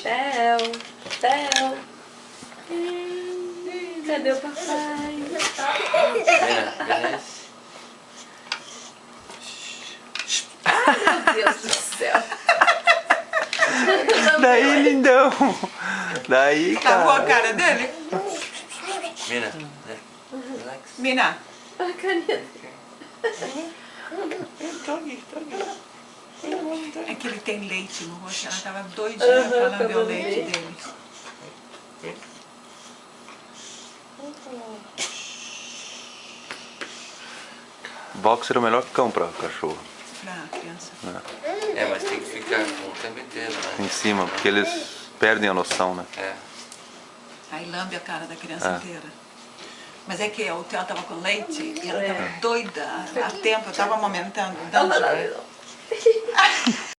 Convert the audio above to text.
Theo, Theo. Cadê o papai? Ai, meu Deus do céu. Daí, lindão. Daí, cara. Lavou a cara dele? Mina, relax. Mina. A caneta. É que ele tem leite no rosto. Ela tava doidinha pra lamber o leite dele. Boxer é o melhor cão pra cachorro. Pra criança. É, mas tem que ficar o tempo inteiro, né? Em cima, porque eles perdem a noção, né? É. Aí lambe a cara da criança inteira. Mas é que o Theo tava com leite e ela tava doida há tempo. Eu tava amamentando, dando